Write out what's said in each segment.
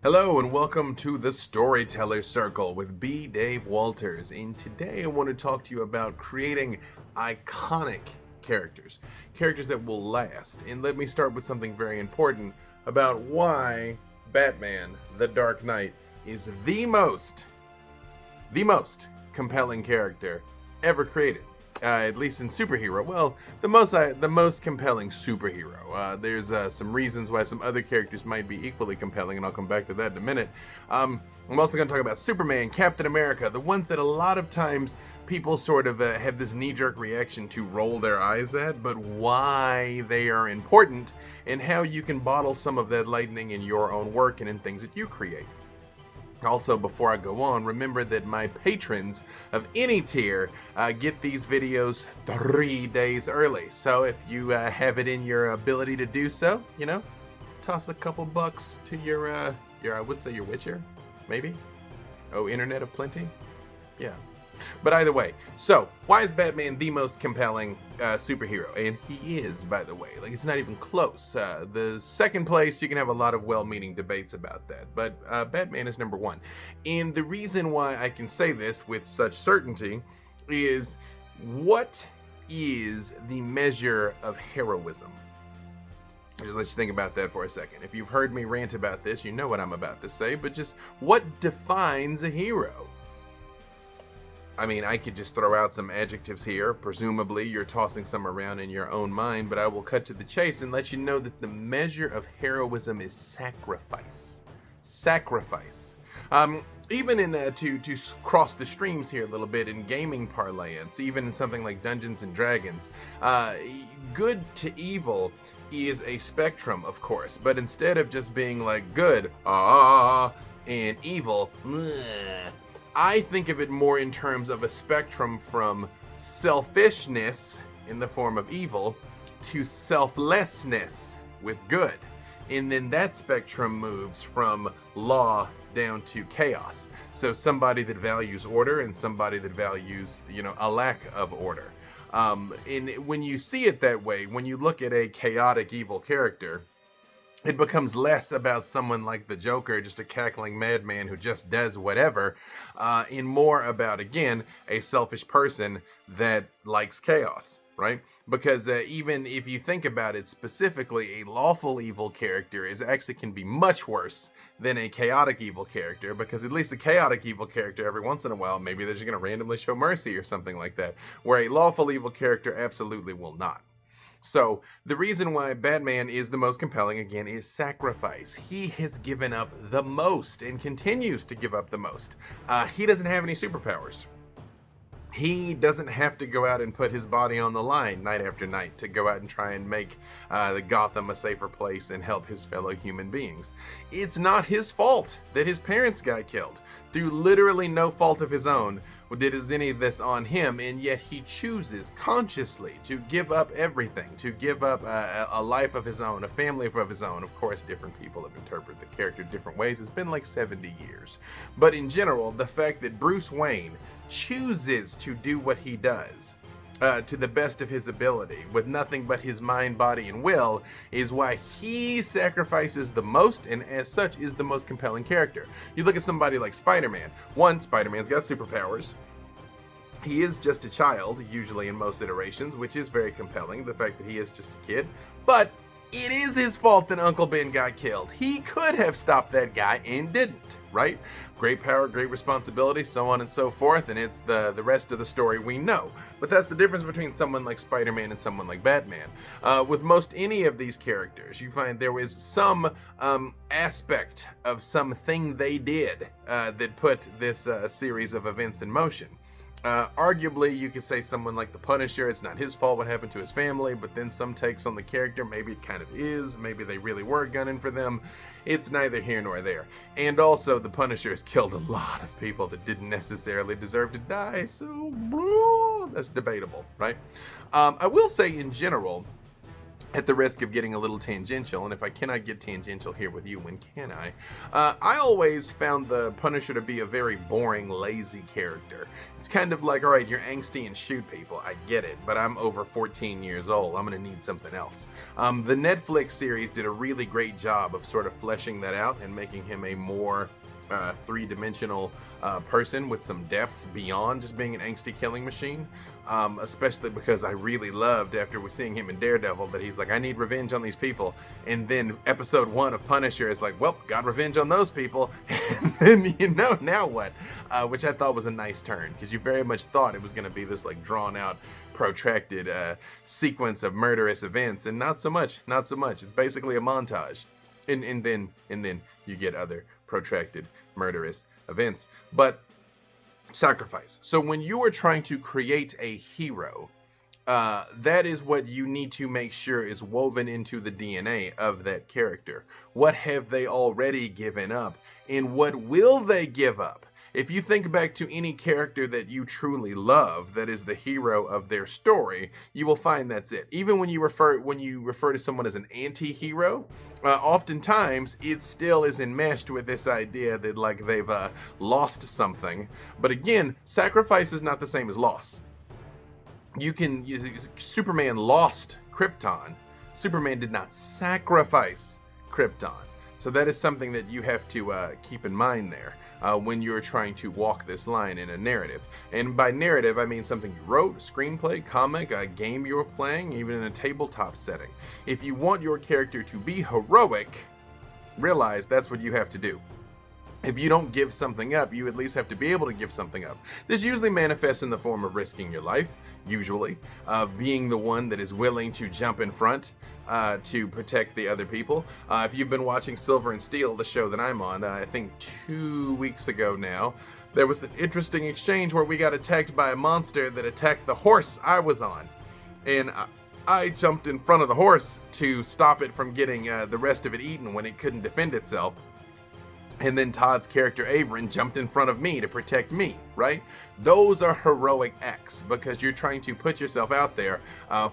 Hello and welcome to the Storyteller Circle with B. Dave Walters. And today I want to talk to you about creating iconic characters, characters that will last. And let me start with something very important about why Batman, the Dark Knight, is the most compelling character ever created. At least in superhero. Well, the most compelling superhero. There's some reasons why some other characters might be equally compelling, and I'll come back to that in a minute. I'm also going to talk about Superman, Captain America, the ones that a lot of times people sort of have this knee-jerk reaction to roll their eyes at, but why they are important and how you can bottle some of that lightning in your own work and in things that you create. Also, before I go on, remember that my patrons of any tier get these videos 3 days early. So if you have it in your ability to do so, toss a couple bucks to your I would say your Witcher, maybe? Oh, Internet of Plenty? Yeah. But either way, so why is Batman the most compelling superhero? And he is, by the way. Like, it's not even close. The second place, you can have a lot of well-meaning debates about that. But Batman is number one. And the reason why I can say this with such certainty is, what is the measure of heroism? Just let you think about that for a second. If you've heard me rant about this, you know what I'm about to say. But just, what defines a hero? I mean, I could just throw out some adjectives here. Presumably, you're tossing some around in your own mind, but I will cut to the chase and let you know that the measure of heroism is sacrifice. Sacrifice. Even in to cross the streams here a little bit in gaming parlance, even in something like Dungeons and Dragons, good to evil is a spectrum, of course, but instead of just being like good, and evil, bleh, I think of it more in terms of a spectrum from selfishness in the form of evil to selflessness with good. And then that spectrum moves from law down to chaos. So somebody that values order and somebody that values, a lack of order. And when you see it that way, when you look at a chaotic evil character, it becomes less about someone like the Joker, just a cackling madman who just does whatever, and more about, again, a selfish person that likes chaos, right? Because even if you think about it specifically, a lawful evil character actually can be much worse than a chaotic evil character, because at least a chaotic evil character, every once in a while, maybe they're just going to randomly show mercy or something like that, where a lawful evil character absolutely will not. So the reason why Batman is the most compelling, again, is sacrifice. He has given up the most and continues to give up the most. He doesn't have any superpowers. He doesn't have to go out and put his body on the line night after night to go out and try and make the Gotham a safer place and help his fellow human beings. It's not his fault that his parents got killed. Through literally no fault of his own did any of this on him, and yet he chooses consciously to give up everything, to give up a life of his own, a family of his own. Of course, different people have interpreted the character different ways. It's been like 70 years. But in general, the fact that Bruce Wayne chooses to do what he does to the best of his ability with nothing but his mind, body, and will is why he sacrifices the most, and as such is the most compelling character. You look at somebody like Spider-Man. One, Spider-Man's got superpowers. He is just a child, usually in most iterations, which is very compelling, the fact that he is just a kid. But it is his fault that Uncle Ben got killed. He could have stopped that guy and didn't, right? Great power, great responsibility, so on and so forth, and it's the rest of the story we know. But that's the difference between someone like Spider-Man and someone like Batman. With most any of these characters, you find there is some aspect of something they did that put this series of events in motion. Arguably, you could say someone like the Punisher, it's not his fault what happened to his family, but then some takes on the character, maybe it kind of is, maybe they really were gunning for them. It's neither here nor there. And also, the Punisher has killed a lot of people that didn't necessarily deserve to die, so that's debatable, right? I will say in general, at the risk of getting a little tangential, and if I cannot get tangential here with you, when can I? I always found the Punisher to be a very boring, lazy character. It's kind of like, all right, you're angsty and shoot people. I get it, but I'm over 14 years old. I'm going to need something else. The Netflix series did a really great job of sort of fleshing that out and making him a more three-dimensional person with some depth beyond just being an angsty killing machine, especially because I really loved, after we're seeing him in Daredevil, that he's like, I need revenge on these people, and then episode 1 of Punisher is like, well, got revenge on those people, and then, now what? Which I thought was a nice turn, because you very much thought it was going to be this like drawn out, protracted sequence of murderous events, and not so much. It's basically a montage, and then you get other protracted murderous events. But sacrifice. So when you are trying to create a hero, that is what you need to make sure is woven into the DNA of that character. What have they already given up, and what will they give up? If you think back to any character that you truly love, that is the hero of their story, you will find that's it. Even when you refer to someone as an anti-hero, oftentimes it still is enmeshed with this idea that like they've lost something. But again, sacrifice is not the same as loss. Superman lost Krypton. Superman did not sacrifice Krypton. So that is something that you have to keep in mind there when you're trying to walk this line in a narrative. And by narrative, I mean something you wrote, a screenplay, comic, a game you were playing, even in a tabletop setting. If you want your character to be heroic, realize that's what you have to do. If you don't give something up, you at least have to be able to give something up. This usually manifests in the form of risking your life, usually, being the one that is willing to jump in front to protect the other people. If you've been watching Silver and Steel, the show that I'm on, I think 2 weeks ago now, there was an interesting exchange where we got attacked by a monster that attacked the horse I was on. And I jumped in front of the horse to stop it from getting the rest of it eaten when it couldn't defend itself. And then Todd's character Averin jumped in front of me to protect me, right? Those are heroic acts because you're trying to put yourself out there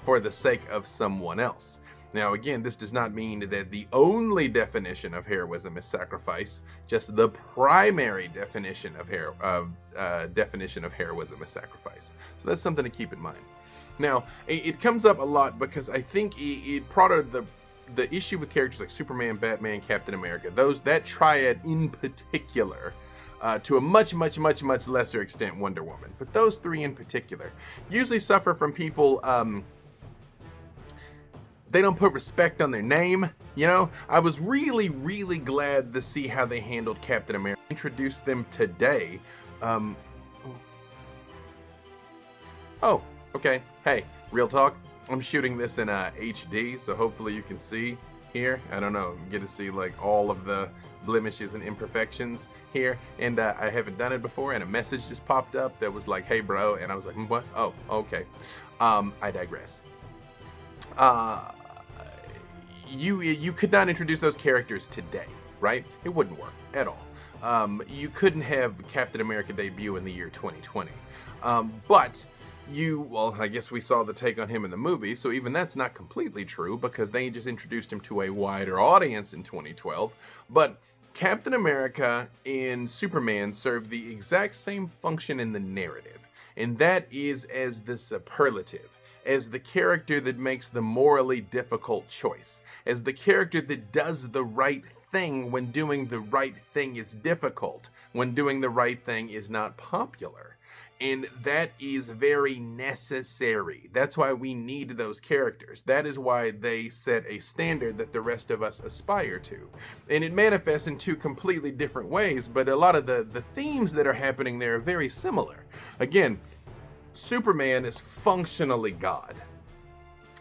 for the sake of someone else. Now, again, this does not mean that the only definition of heroism is sacrifice. Just the primary definition of heroism is sacrifice. So that's something to keep in mind. Now, it comes up a lot because I think it brought the issue with characters like Superman, Batman, Captain America, that triad in particular, to a much lesser extent Wonder Woman, but those three in particular usually suffer from people, they don't put respect on their name, I was really glad to see how they handled Captain America, introduced them today. Oh, okay, hey, real talk. I'm shooting this in HD, so hopefully you can see here. I don't know, get to see like all of the blemishes and imperfections here. And I haven't done it before, and a message just popped up that was like, hey bro, and I was like, what? Oh, okay. I digress. You could not introduce those characters today, right? It wouldn't work at all. You couldn't have Captain America debut in the year 2020. But well, I guess we saw the take on him in the movie, so even that's not completely true because they just introduced him to a wider audience in 2012. But Captain America and Superman serve the exact same function in the narrative, and that is as the superlative, as the character that makes the morally difficult choice, as the character that does the right thing when doing the right thing is difficult, when doing the right thing is not popular. And that is very necessary. That's why we need those characters. That is why they set a standard that the rest of us aspire to. And it manifests in two completely different ways, but a lot of the themes that are happening there are very similar. Again, Superman is functionally God.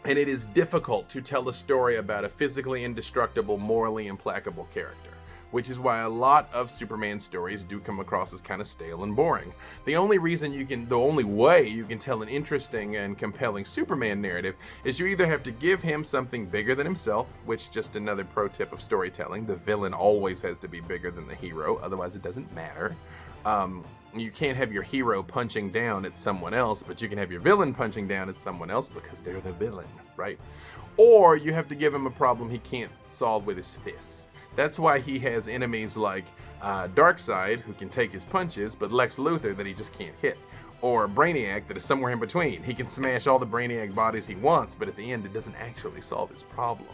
And it is difficult to tell a story about a physically indestructible, morally implacable character, which is why a lot of Superman stories do come across as kind of stale and boring. The only way you can tell an interesting and compelling Superman narrative is you either have to give him something bigger than himself, which just another pro tip of storytelling, the villain always has to be bigger than the hero, otherwise it doesn't matter. You can't have your hero punching down at someone else, but you can have your villain punching down at someone else because they're the villain, right? Or you have to give him a problem he can't solve with his fists. That's why he has enemies like Darkseid, who can take his punches, but Lex Luthor that he just can't hit. Or Brainiac that is somewhere in between. He can smash all the Brainiac bodies he wants, but at the end it doesn't actually solve his problem.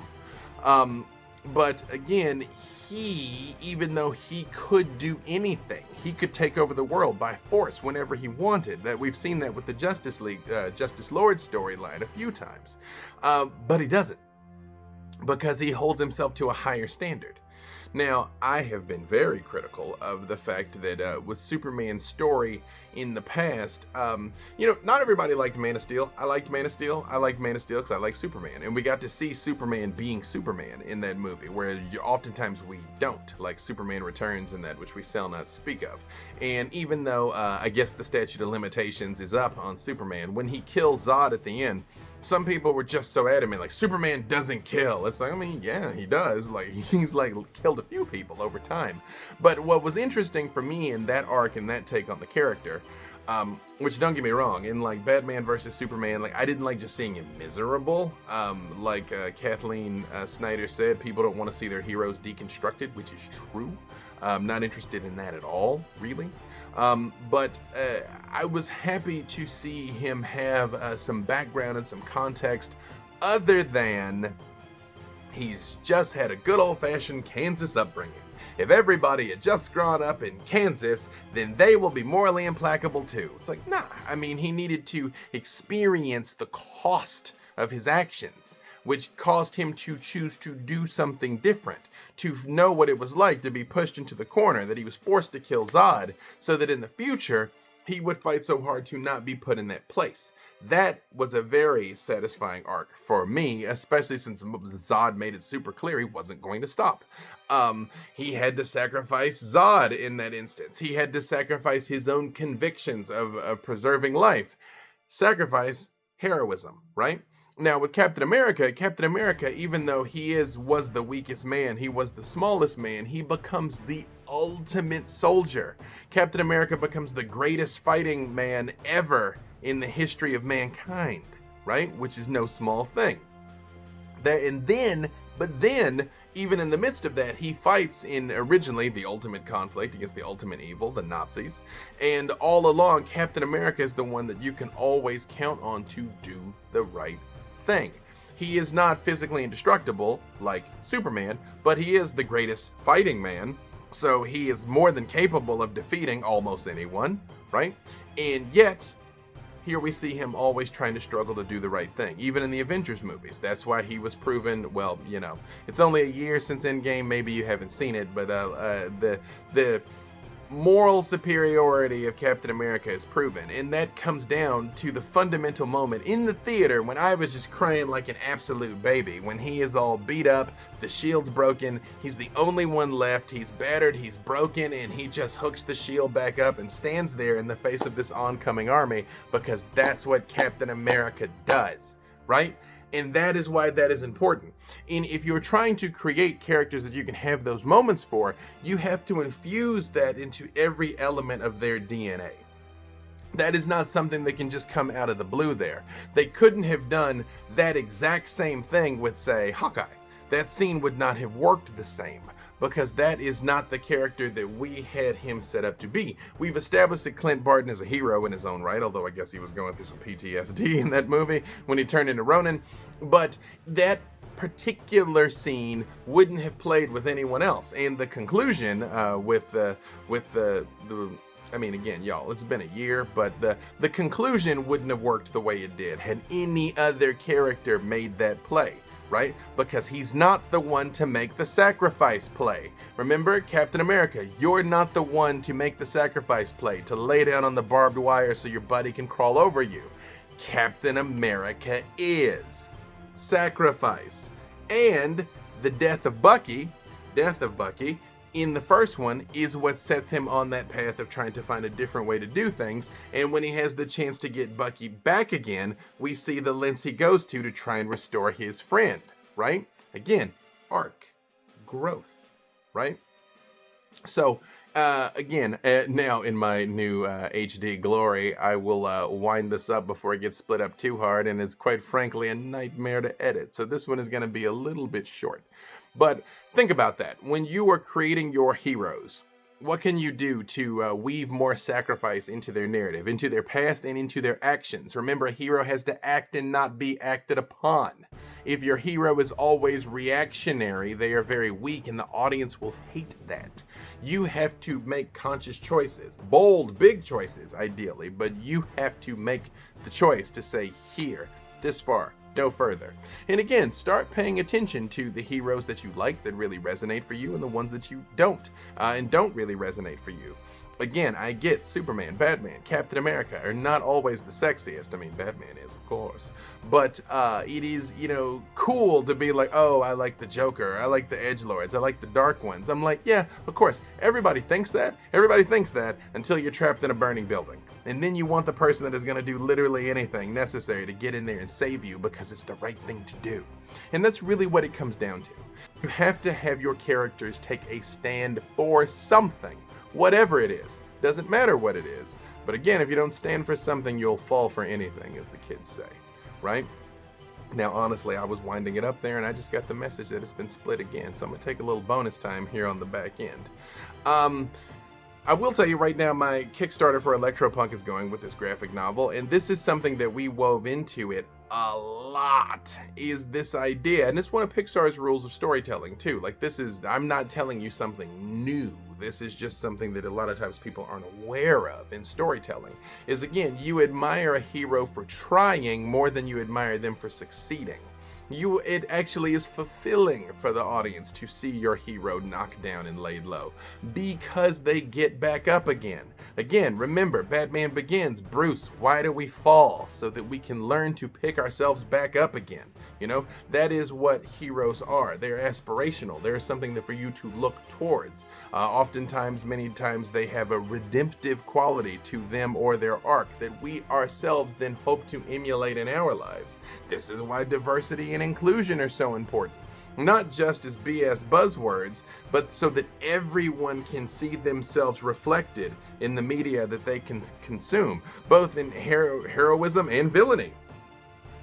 But again, even though he could do anything, he could take over the world by force whenever he wanted. That we've seen that with the Justice League, Justice Lord storyline a few times. But he doesn't, because he holds himself to a higher standard. Now, I have been very critical of the fact that with Superman's story in the past, not everybody liked Man of Steel. I liked Man of Steel. I liked Man of Steel because I like Superman. And we got to see Superman being Superman in that movie, where oftentimes we don't, like Superman Returns and that, which we shall not speak of. And even though I guess the statute of limitations is up on Superman, when he kills Zod at the end, some people were just so adamant, like, Superman doesn't kill. It's like, I mean, yeah, he does. Like, he's like killed a few people over time. But what was interesting for me in that arc and that take on the character, which don't get me wrong, in like Batman versus Superman, like I didn't like just seeing him miserable. Like Kathleen Snyder said, people don't want to see their heroes deconstructed, which is true. I'm not interested in that at all, really. But I was happy to see him have some background and some context other than he's just had a good old-fashioned Kansas upbringing. If everybody had just grown up in Kansas, then they will be morally implacable too. It's like, nah, I mean, he needed to experience the cost of his actions, which caused him to choose to do something different, to know what it was like to be pushed into the corner, that he was forced to kill Zod, so that in the future, he would fight so hard to not be put in that place. That was a very satisfying arc for me, especially since Zod made it super clear he wasn't going to stop. He had to sacrifice Zod in that instance. He had to sacrifice his own convictions of preserving life. Sacrifice heroism, right? Now with Captain America, even though he was the weakest man, he was the smallest man, he becomes the ultimate soldier. Captain America becomes the greatest fighting man ever in the history of mankind, right? Which is no small thing. But then, even in the midst of that, he fights in originally the ultimate conflict against the ultimate evil, the Nazis. And all along, Captain America is the one that you can always count on to do the right thing. He is not physically indestructible like Superman, but he is the greatest fighting man. So he is more than capable of defeating almost anyone, right? And yet, here we see him always trying to struggle to do the right thing, even in the Avengers movies. That's why he was proven, well, it's only a year since Endgame, maybe you haven't seen it, but the moral superiority of Captain America is proven, and that comes down to the fundamental moment in the theater when I was just crying like an absolute baby, when he is all beat up, the shield's broken, he's the only one left, he's battered, he's broken, and he just hooks the shield back up and stands there in the face of this oncoming army, because that's what Captain America does, right? And that is why that is important. And if you're trying to create characters that you can have those moments for, you have to infuse that into every element of their DNA. That is not something that can just come out of the blue there. They couldn't have done that exact same thing with, say, Hawkeye. That scene would not have worked the same, because that is not the character that we had him set up to be. We've established that Clint Barton is a hero in his own right, although I guess he was going through some PTSD in that movie when he turned into Ronin. But that particular scene wouldn't have played with anyone else. And the conclusion I mean, again, y'all, it's been a year, but the conclusion wouldn't have worked the way it did had any other character made that play. Right? Because he's not the one to make the sacrifice play. Remember, Captain America, you're not the one to make the sacrifice play, to lay down on the barbed wire so your buddy can crawl over you. Captain America is. Sacrifice. And the death of Bucky, in the first one, is what sets him on that path of trying to find a different way to do things. And when he has the chance to get Bucky back again, we see the lengths he goes to try and restore his friend, right? Again, arc, growth, right? So Again, now in my new HD glory, I will wind this up before it gets split up too hard, and it's quite frankly a nightmare to edit. So this one is going to be a little bit short. But think about that. When you are creating your heroes, what can you do to weave more sacrifice into their narrative, into their past, and into their actions? Remember, a hero has to act and not be acted upon. If your hero is always reactionary, they are very weak, and the audience will hate that. You have to make conscious choices, bold, big choices, ideally, but you have to make the choice to say, here, this far, no further. And again, start paying attention to the heroes that you like that really resonate for you and the ones that you don't and don't really resonate for you. Again, I get Superman, Batman, Captain America are not always the sexiest. I mean, Batman is, of course. But it is, cool to be like, oh, I like the Joker. I like the edgelords. I like the dark ones. I'm like, yeah, of course. Everybody thinks that. Everybody thinks that until you're trapped in a burning building. And then you want the person that is going to do literally anything necessary to get in there and save you because it's the right thing to do. And that's really what it comes down to. You have to have your characters take a stand for something. Whatever it is, doesn't matter what it is. But again, if you don't stand for something, you'll fall for anything, as the kids say, right? Now, honestly, I was winding it up there, and I just got the message that it's been split again. So I'm going to take a little bonus time here on the back end. I will tell you right now, my Kickstarter for Electropunk is going with this graphic novel, and this is something that we wove into it a lot, is this idea. And it's one of Pixar's rules of storytelling, too. Like, I'm not telling you something new. This is just something that a lot of times people aren't aware of in storytelling, is again, you admire a hero for trying more than you admire them for succeeding. It actually is fulfilling for the audience to see your hero knocked down and laid low because they get back up again. Again, remember, Batman Begins, Bruce, why do we fall? So that we can learn to pick ourselves back up again. That is what heroes are. They're aspirational. They're something that for you to look towards. Oftentimes, many times, they have a redemptive quality to them or their arc that we ourselves then hope to emulate in our lives. This is why diversity and inclusion are so important. Not just as BS buzzwords, but so that everyone can see themselves reflected in the media that they can consume, both in heroism and villainy.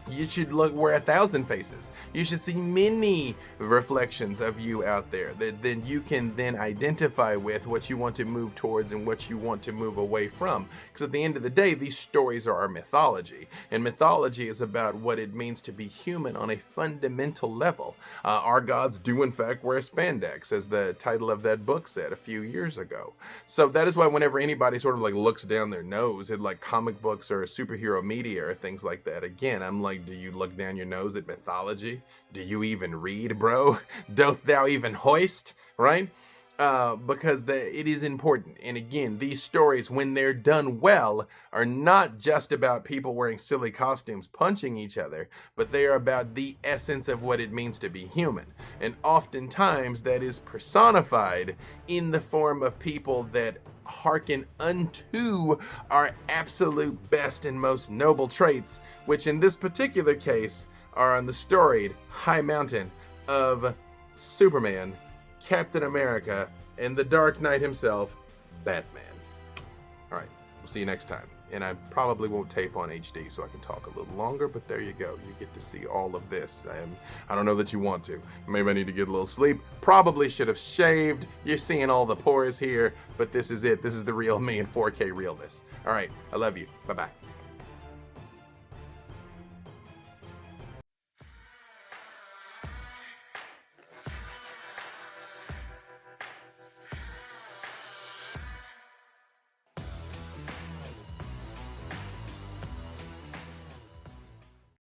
You should wear 1,000 faces. You should see many reflections of you out there that then you can then identify with what you want to move towards and what you want to move away from. Because at the end of the day, these stories are our mythology. And mythology is about what it means to be human on a fundamental level. Our gods do in fact wear spandex, as the title of that book said a few years ago. So that is why whenever anybody sort of looks down their nose at comic books or superhero media or things like that, again, I'm like, do you look down your nose at mythology? Do you even read, bro? Doth thou even hoist? Right? Because it is important. And again, these stories, when they're done well, are not just about people wearing silly costumes punching each other, but they are about the essence of what it means to be human. And oftentimes that is personified in the form of people that hearken unto our absolute best and most noble traits, which in this particular case are on the storied high mountain of Superman, Captain America, and the Dark Knight himself, Batman. All right, we'll see you next time. And I probably won't tape on HD so I can talk a little longer, but there you go. You get to see all of this. I don't know that you want to. Maybe I need to get a little sleep. Probably should have shaved. You're seeing all the pores here, but this is it. This is the real me in 4K realness. All right, I love you. Bye-bye.